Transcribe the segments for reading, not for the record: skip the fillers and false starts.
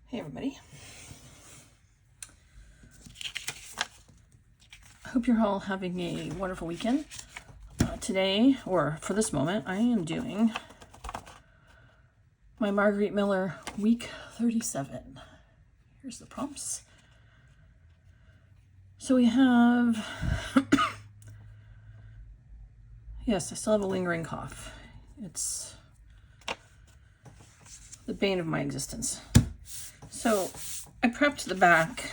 Hey everybody. I hope you're all having a wonderful weekend. Today, or for this moment, I am doing my Margarete Miller week 37. Here's the prompts. So we have, yes, I still have a lingering cough. It's the bane of my existence. So I prepped the back.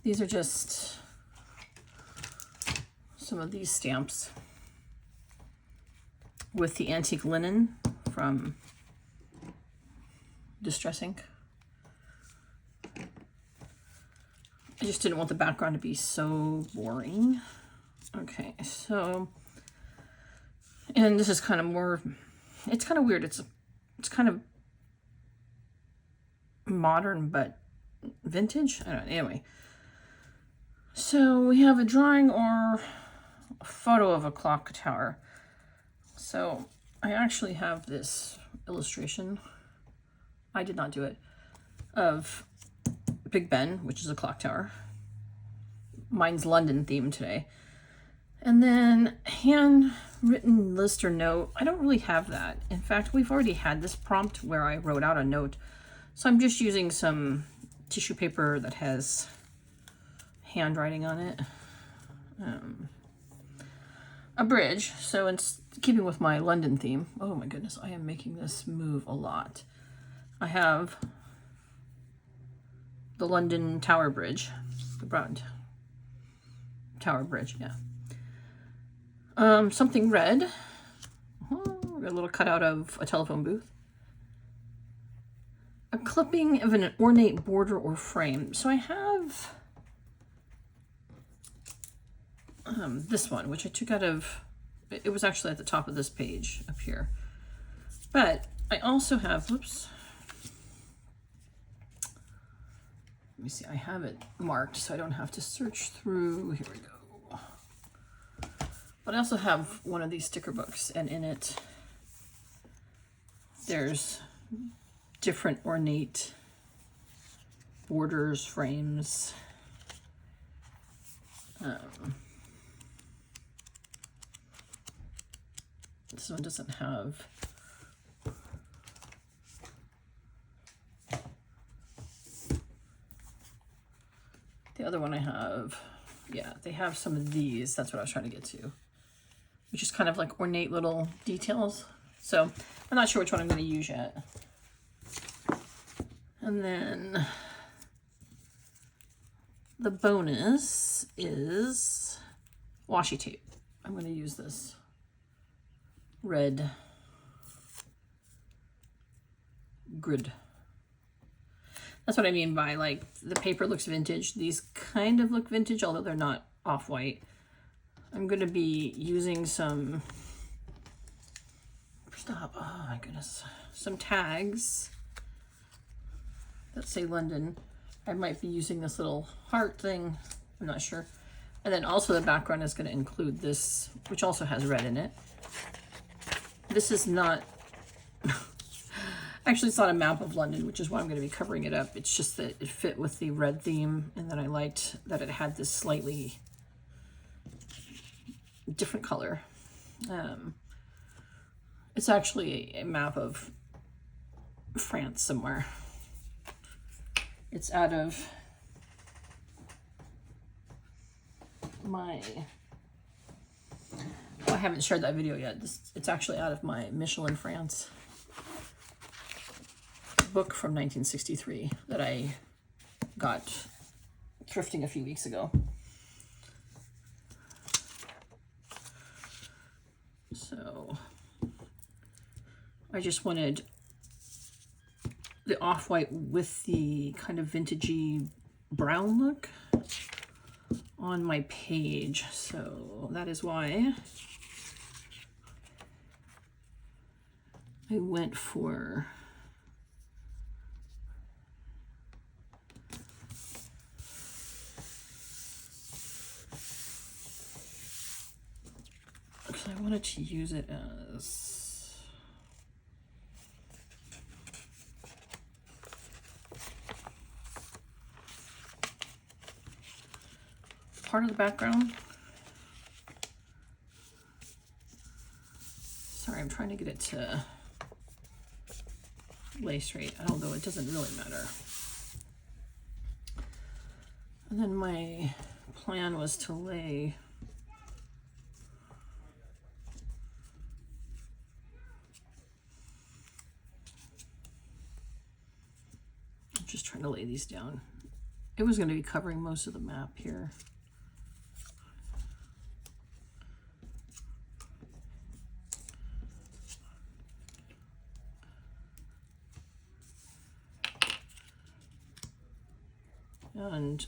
These are just some of these stamps with the antique linen from Distress Ink. I just didn't want the background to be so boring. Okay, so, and this is kind of more, it's kind of weird. It's kind of modern, but vintage. I don't know. Anyway, so we have a drawing or a photo of a clock tower. So I actually have this illustration. I did not do it, of Big Ben, which is a clock tower. Mine's London themed today. And then handwritten list or note. I don't really have that. In fact, we've already had this prompt where I wrote out a note. So I'm just using some tissue paper that has handwriting on it. A bridge. So it's keeping with my London theme. Oh my goodness, I am making this move a lot. I have the London Tower Bridge, the broad Tower Bridge, yeah. Something red. A little cutout of a telephone booth. A clipping of an ornate border or frame. So I have this one, which I took out of, it was actually at the top of this page up here. But I also have, whoops. Let me see, I have it marked so I don't have to search through. Here we go. But I also have one of these sticker books, and in it, there's different ornate borders, frames. This one doesn't have the other one I have. Yeah, they have some of these. That's what I was trying to get to, which is kind of like ornate little details. So I'm not sure which one I'm going to use yet. And then the bonus is washi tape. I'm going to use this red grid. That's what I mean by, like, the paper looks vintage. These kind of look vintage, although they're not off-white. I'm going to be using some, stop, oh my goodness, some tags that say London. I might be using this little heart thing, I'm not sure. And then also the background is going to include this, which also has red in it. This is not, actually it's not a map of London, which is why I'm going to be covering it up. It's just that it fit with the red theme, and then I liked that it had this slightly different color. It's actually a map of France somewhere. It's out of my, I haven't shared that video yet. It's actually out of my Michelin France book from 1963 that I got thrifting a few weeks ago. So I just wanted the off-white with the kind of vintagey brown look on my page. So that is why I went for because I wanted to use it as part of the background. Sorry, I'm trying to get it to lay straight, although it doesn't really matter. And then my plan was to lay I'm just trying to lay these down. It was going to be covering most of the map here. And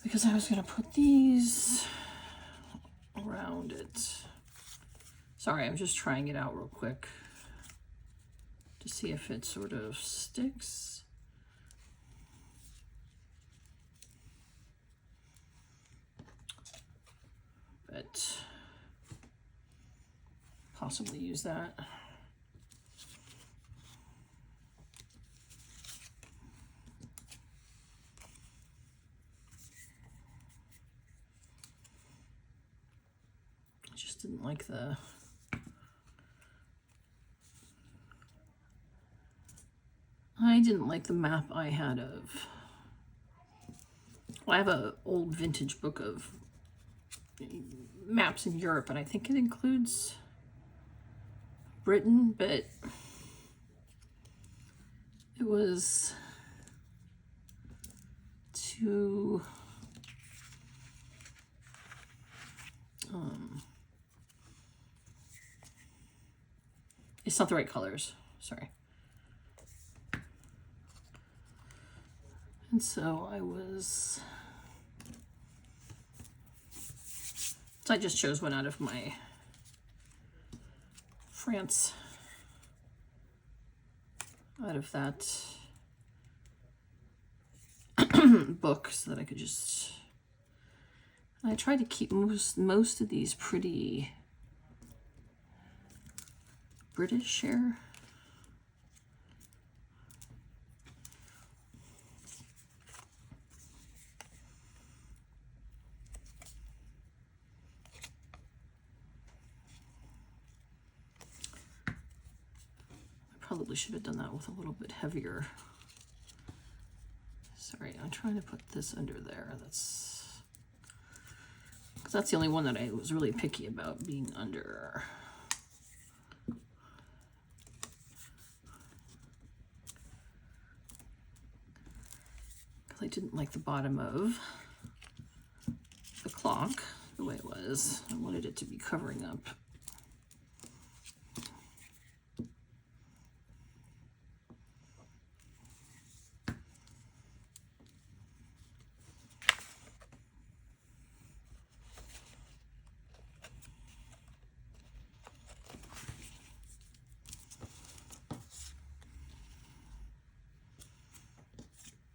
because I was going to put these around it. Sorry, I'm just trying it out real quick to see if it sort of sticks. But possibly use that. Didn't like the map I had of, well, I have an old vintage book of maps in Europe, and I think it includes Britain, but it was too it's not the right colors, sorry. And so I just chose one out of my France, out of that book, so that I could just, I tried to keep most of these pretty British here. I probably should have done that with a little bit heavier. Sorry, I'm trying to put this under there. Because that's the only one that I was really picky about being under. I didn't like the bottom of the clock the way it was. I wanted it to be covering up.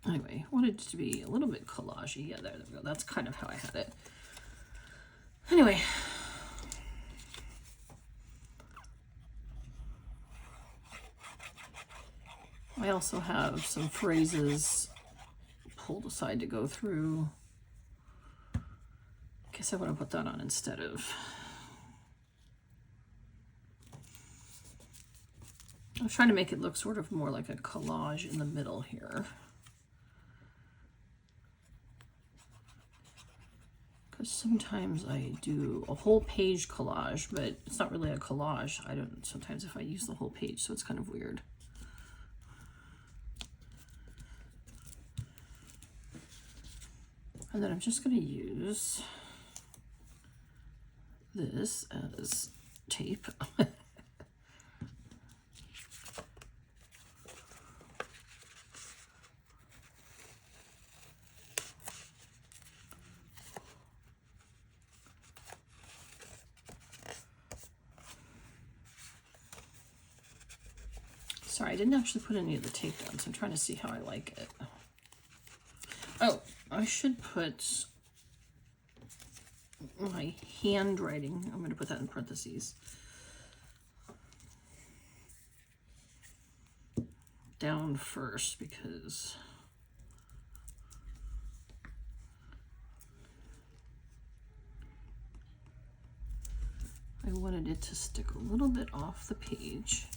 Anyway, I wanted it to be a little bit collagey. Yeah, there we go. That's kind of how I had it. Anyway. I also have some phrases pulled aside to go through. Guess I want to put that on instead of. I was trying to make it look sort of more like a collage in the middle here. Sometimes I do a whole page collage, but it's not really a collage. I don't, sometimes if I use the whole page, so it's kind of weird. And then I'm just going to use this as tape. Sorry, I didn't actually put any of the tape down, so I'm trying to see how I like it. Oh, I should put my handwriting. I'm going to put that in parentheses. Down first, because I wanted it to stick a little bit off the page.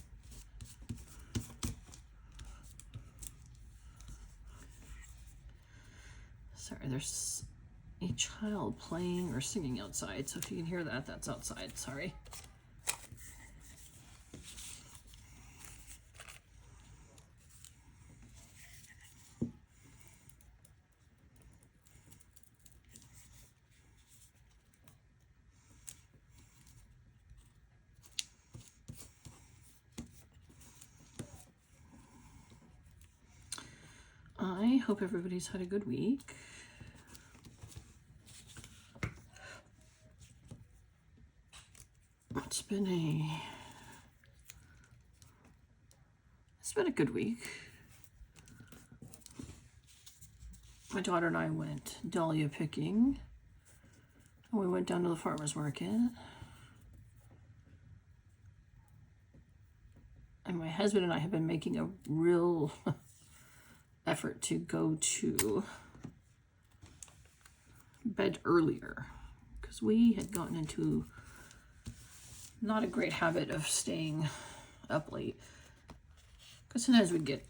Sorry, there's a child playing or singing outside, so if you can hear that, that's outside, sorry. I hope everybody's had a good week. It's been a good week. My daughter and I went dahlia picking, and we went down to the farmer's market. And my husband and I have been making a real effort to go to bed earlier, because we had gotten into not a great habit of staying up late, because sometimes we get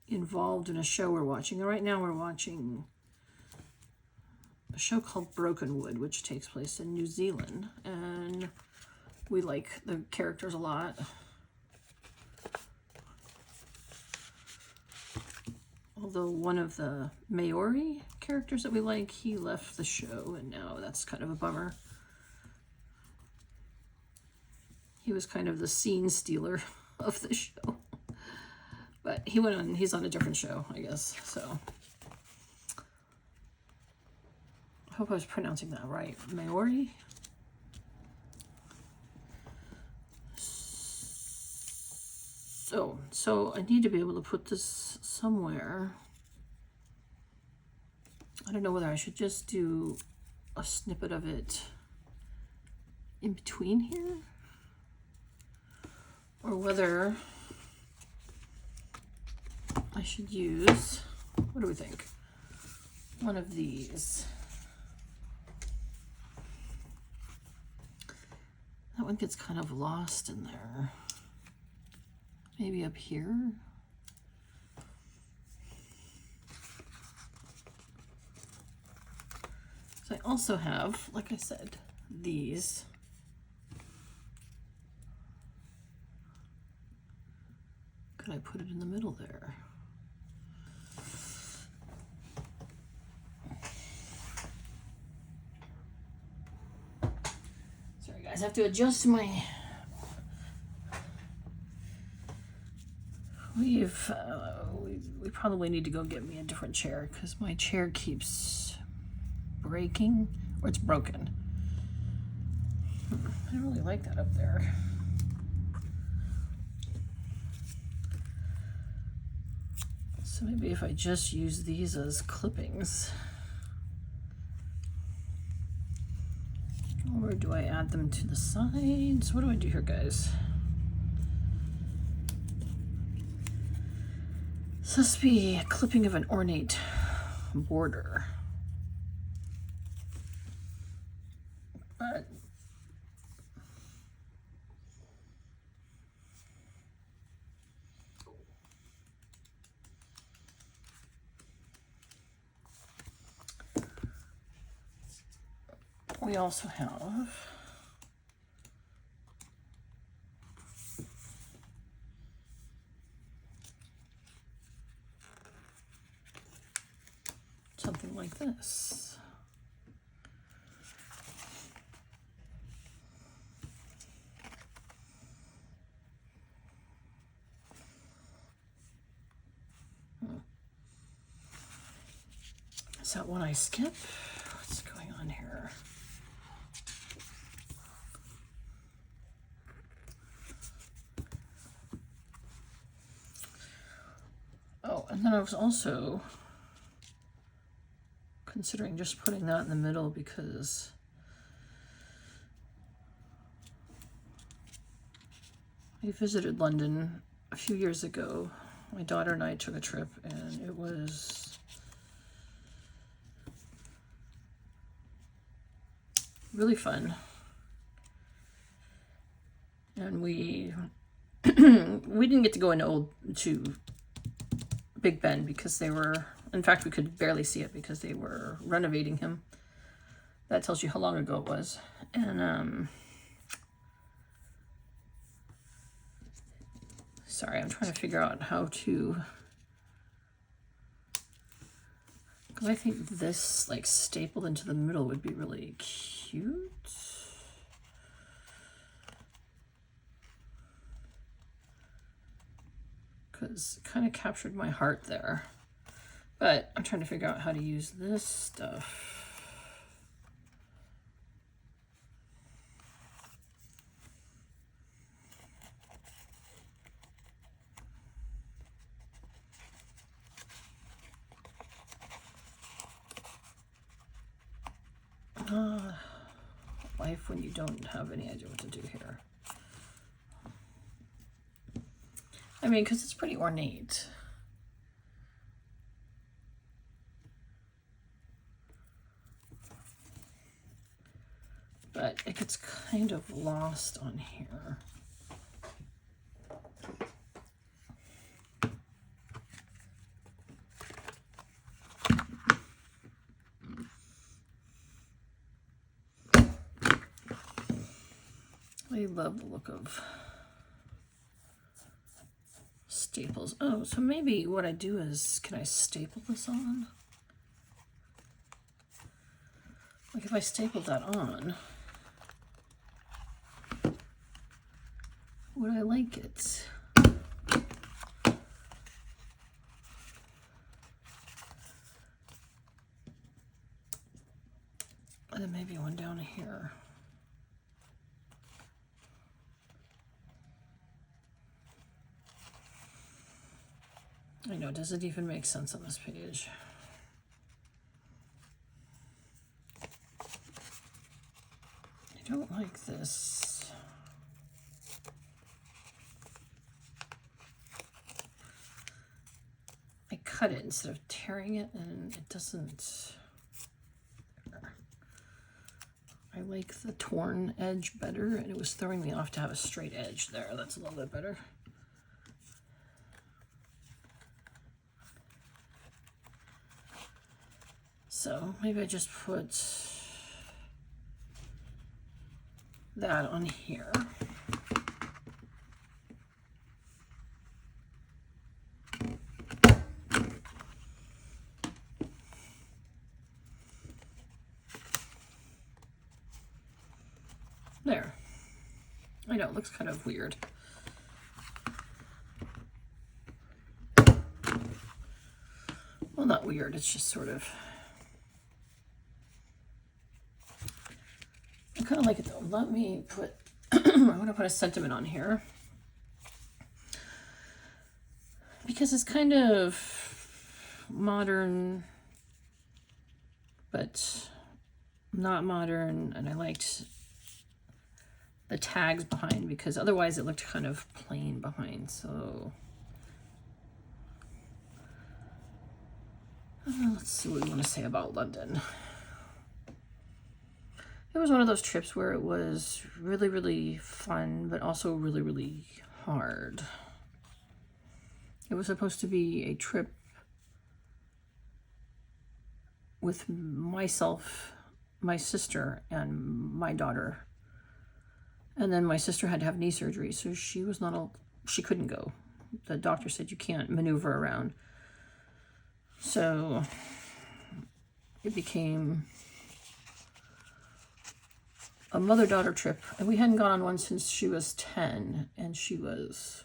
involved in a show we're watching. And right now we're watching a show called Brokenwood, which takes place in New Zealand, and we like the characters a lot. Although one of the Maori characters that we like, he left the show, and now that's kind of a bummer. He was kind of the scene stealer of the show. But he went on, he's on a different show, I guess, so. I hope I was pronouncing that right. Maori? So I need to be able to put this somewhere. I don't know whether I should just do a snippet of it in between here, or whether I should use, what do we think? One of these. That one gets kind of lost in there. Maybe up here. So I also have, like I said, these. Could I put it in the middle there? Sorry guys, I have to adjust my... We probably need to go get me a different chair, because my chair keeps breaking, or it's broken. I don't really like that up there. So maybe if I just use these as clippings, or do I add them to the sides? What do I do here, guys? So this must be a clipping of an ornate border. But we also have something like this. Is that one I skip? What's going on here? Oh, and then I was also considering just putting that in the middle, because I visited London a few years ago. My daughter and I took a trip, and it was really fun. And we we didn't get to go to Big Ben because they were, in fact, we could barely see it because they were renovating him. That tells you how long ago it was. And sorry, I'm trying to figure out how to, because I think this like stapled into the middle would be really cute. Because it kind of captured my heart there. But I'm trying to figure out how to use this stuff. Life when you don't have any idea what to do here. I mean, because it's pretty ornate. But it gets kind of lost on here. I love the look of staples. Oh, so maybe what I do is, can I staple this on? Like if I stapled that on, would I like it? And then maybe one down here. I know, does it even make sense on this page? I don't like this. I cut it instead of tearing it, and it doesn't. I like the torn edge better, and it was throwing me off to have a straight edge there. That's a little bit better. So maybe I just put that on here. There. I know, it looks kind of weird. Well, not weird, it's just sort of... I kind of like it though. Let me put, I'm going to put a sentiment on here. Because it's kind of modern, but not modern. And I liked the tags behind because otherwise it looked kind of plain behind. So let's see what we want to say about London. It was one of those trips where it was really, really fun, but also really, really hard. It was supposed to be a trip with myself, my sister, and my daughter. And then my sister had to have knee surgery, so she was not, she couldn't go. The doctor said you can't maneuver around. So it became a mother-daughter trip, and we hadn't gone on one since she was 10, and she was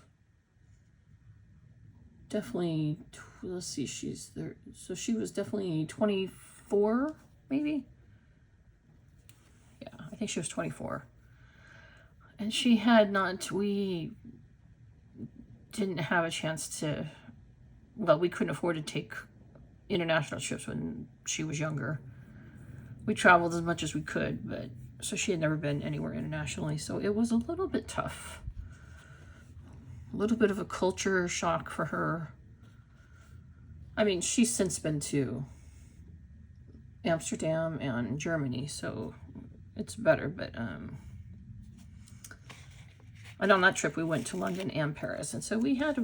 definitely, let's see, she's there, so she was definitely 24, maybe? Yeah, I think she was 24. And she had not, we didn't have a chance to, well, we couldn't afford to take international trips when she was younger. We traveled as much as we could, but so she had never been anywhere internationally, so it was a little bit tough. A little bit of a culture shock for her. I mean, she's since been to Amsterdam and Germany, so it's better, but and on that trip we went to London and Paris, and so we had a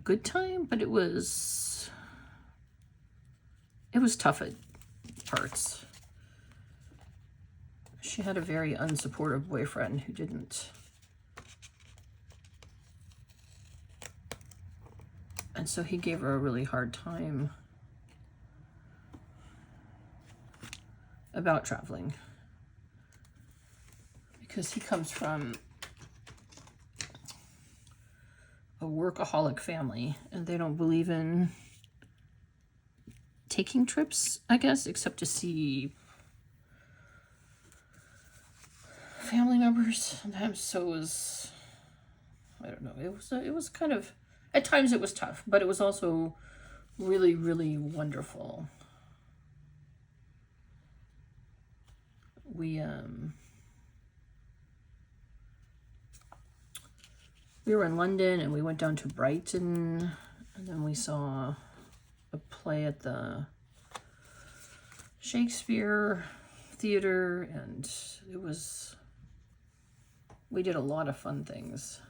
good time, but it was tough at parts. She had a very unsupportive boyfriend who didn't. And so he gave her a really hard time about traveling, because he comes from a workaholic family and they don't believe in taking trips, I guess, except to see family members sometimes. So it was, I don't know, it was kind of, at times it was tough, but it was also really, really wonderful. We were in London and we went down to Brighton, and then we saw a play at the Shakespeare Theater, and we did a lot of fun things.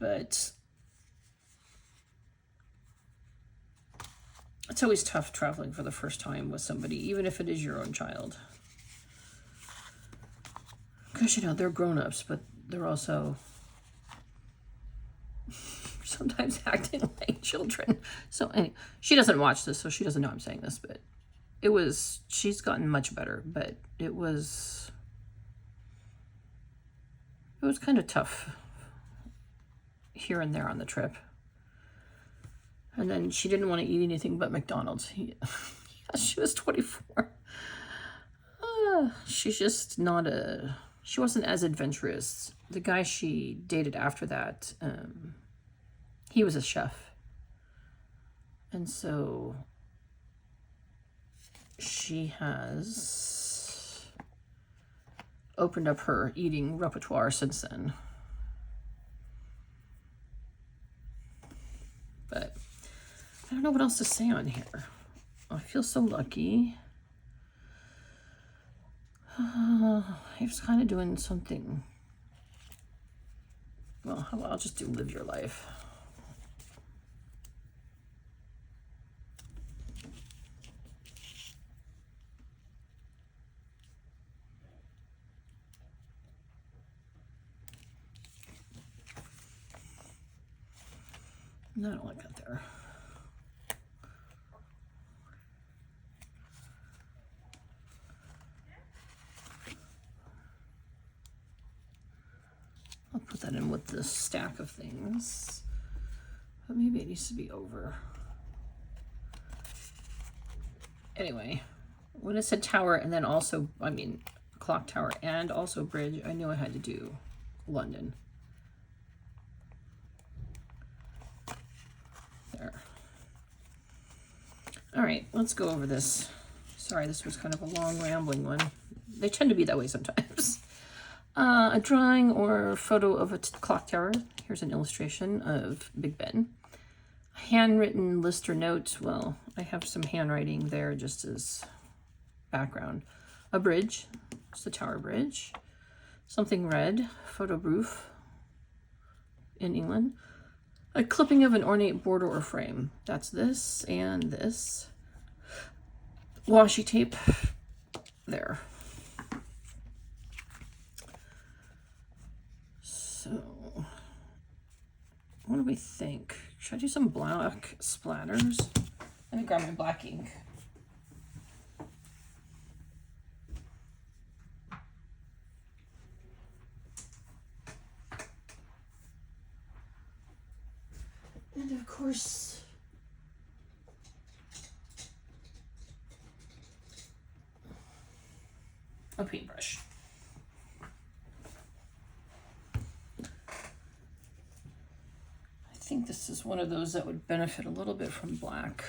But it's always tough traveling for the first time with somebody, even if it is your own child. Because, you know, they're grown-ups, but they're also sometimes acting like children. So anyway, she doesn't watch this, so she doesn't know I'm saying this, but she's gotten much better, but it was kind of tough here and there on the trip. And then she didn't want to eat anything but McDonald's. She was 24. She's just not she wasn't as adventurous. The guy she dated after that, he was a chef. And so she has opened up her eating repertoire since then. But I don't know what else to say on here. I feel so lucky. He was kind of doing something. Well, I'll just do live your life. No, I don't like that there. I'll put that in with the stack of things, but maybe it needs to be over. Anyway, when it said tower and then also, I mean, clock tower and also bridge, I knew I had to do London. There. All right, let's go over this. Sorry, this was kind of a long, rambling one. They tend to be that way sometimes. A drawing or photo of a clock tower. Here's an illustration of Big Ben. A handwritten list or note. Well, I have some handwriting there just as background. A bridge. It's the Tower Bridge. Something red. Photo proof in England. A clipping of an ornate border or frame. That's this and this. Washi tape. There. So, what do we think? Should I do some black splatters? Let me grab my black ink. And of course, a paintbrush. I think this is one of those that would benefit a little bit from black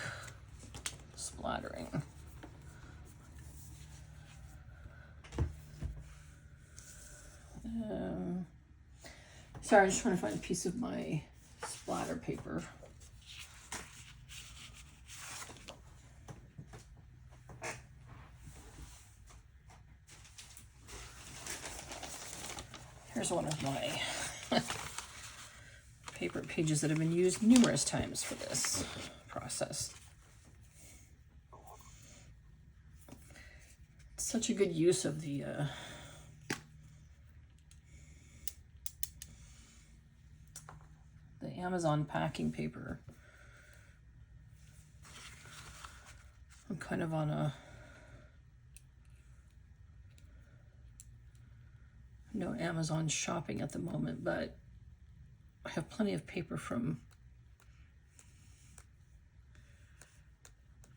splattering. Sorry, I'm just trying to find a piece of my splatter paper. Here's one of my paper pages that have been used numerous times for this process. It's such a good use of the Amazon packing paper. I'm kind of on a no Amazon shopping at the moment, but I have plenty of paper from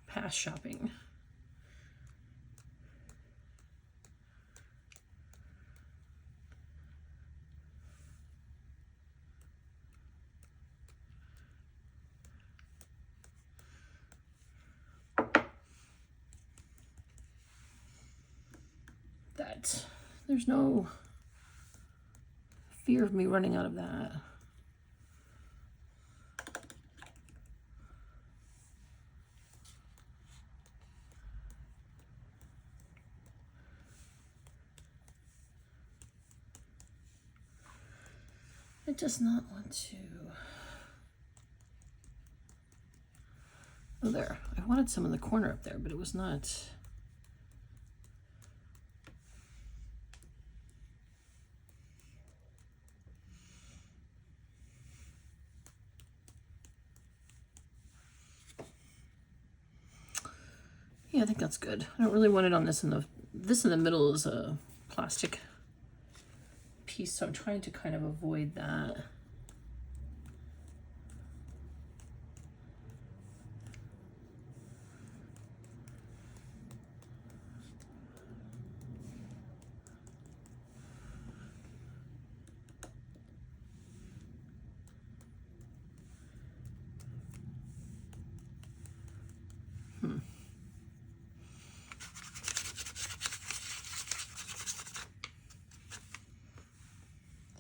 past shopping. That there's no fear of me running out of that. It does not want to. Oh, there. I wanted some in the corner up there, but it was not. Yeah, I think that's good. I don't really want it on this in the middle is a plastic piece, so I'm trying to kind of avoid that.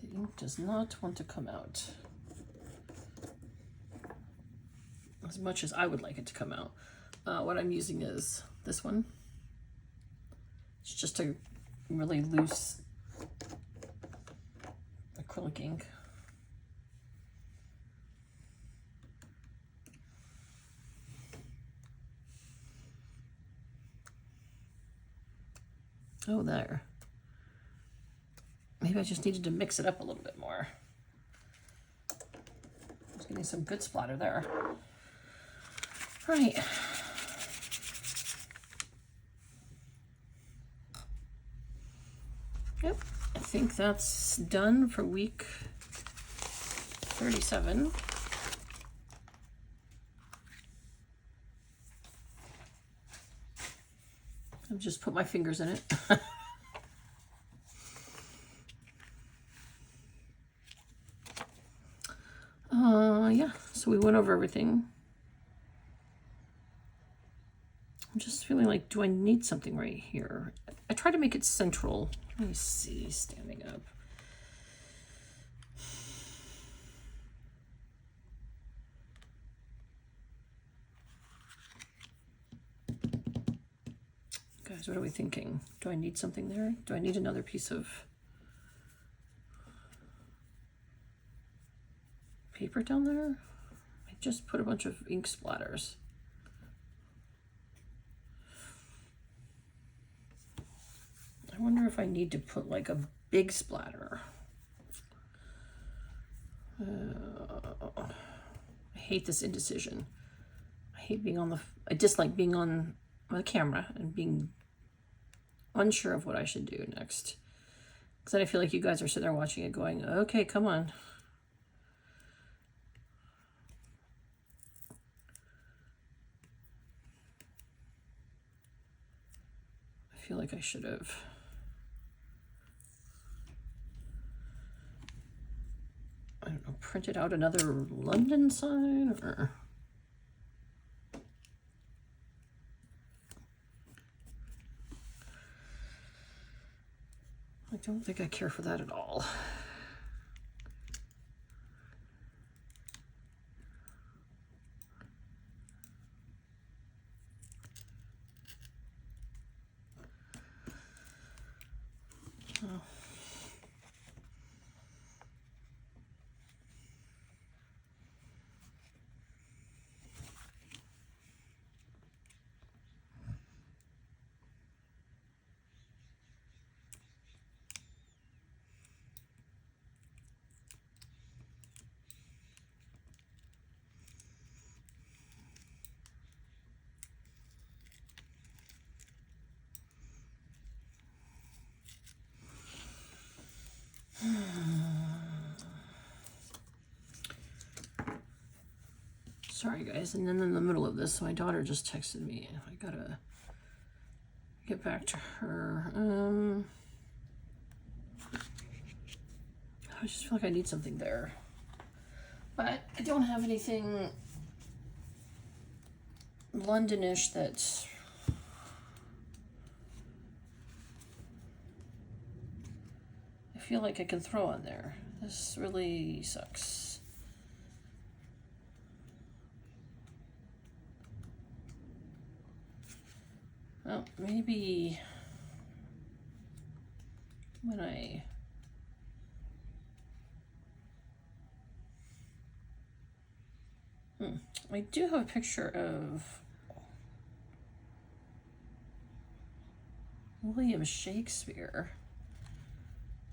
The ink does not want to come out as much as I would like it to come out. What I'm using is this one. It's just a really loose acrylic ink. Oh, there. Maybe I just needed to mix it up a little bit more. I was getting some good splatter there. All right. Yep, I think that's done for week 37. I've just put my fingers in it. Yeah, so we went over everything. I'm just feeling like, do I need something right here? I try to make it central. Let me see, standing up. Guys, what are we thinking? Do I need something there? Do I need another piece of paper down there? I just put a bunch of ink splatters. I wonder if I need to put like a big splatter. I hate this indecision. I hate being on the, I dislike being on the camera and being unsure of what I should do next. Because then I feel like you guys are sitting there watching it going, okay, come on. I feel like I should have. I don't know, printed out another London sign or. I don't think I care for that at all. Oh. Sorry guys, and then in the middle of this, my daughter just texted me. I gotta get back to her. I just feel like I need something there. But I don't have anything Londonish that I feel like I can throw on there. This really sucks. Well, maybe when I do have a picture of William Shakespeare.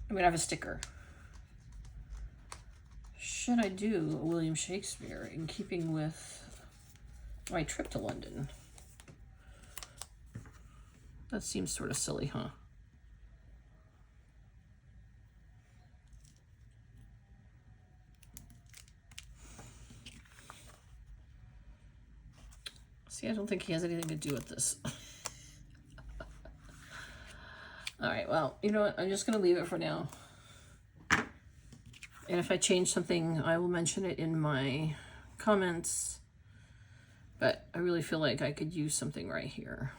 I mean, I have a sticker. Should I do a William Shakespeare in keeping with my trip to London? That seems sort of silly, huh? See, I don't think he has anything to do with this. All right, well, you know what? I'm just going to leave it for now. And if I change something, I will mention it in my comments. But I really feel like I could use something right here.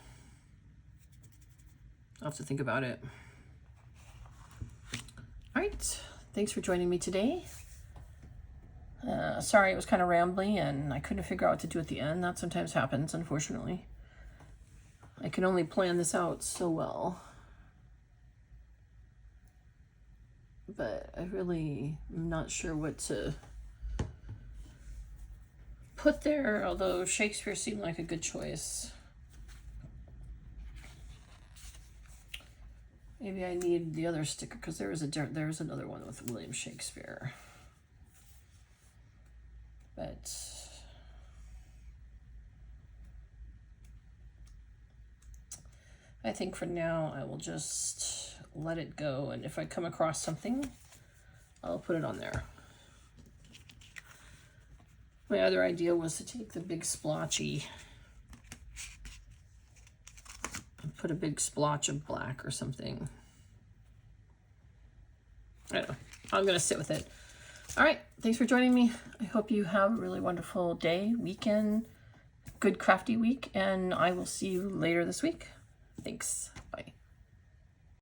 I'll have to think about it. All right, thanks for joining me today. Sorry, it was kind of rambly and I couldn't figure out what to do at the end. That sometimes happens, unfortunately. I can only plan this out so well. But I really am not sure what to put there, although Shakespeare seemed like a good choice. Maybe I need the other sticker because there's another one with William Shakespeare. But I think for now I will just let it go, and if I come across something, I'll put it on there. My other idea was to take the big splotchy and put a big splotch of black or something. I don't know. I'm going to sit with it. All right. Thanks for joining me. I hope you have a really wonderful day, weekend, good crafty week, and I will see you later this week. Thanks. Bye.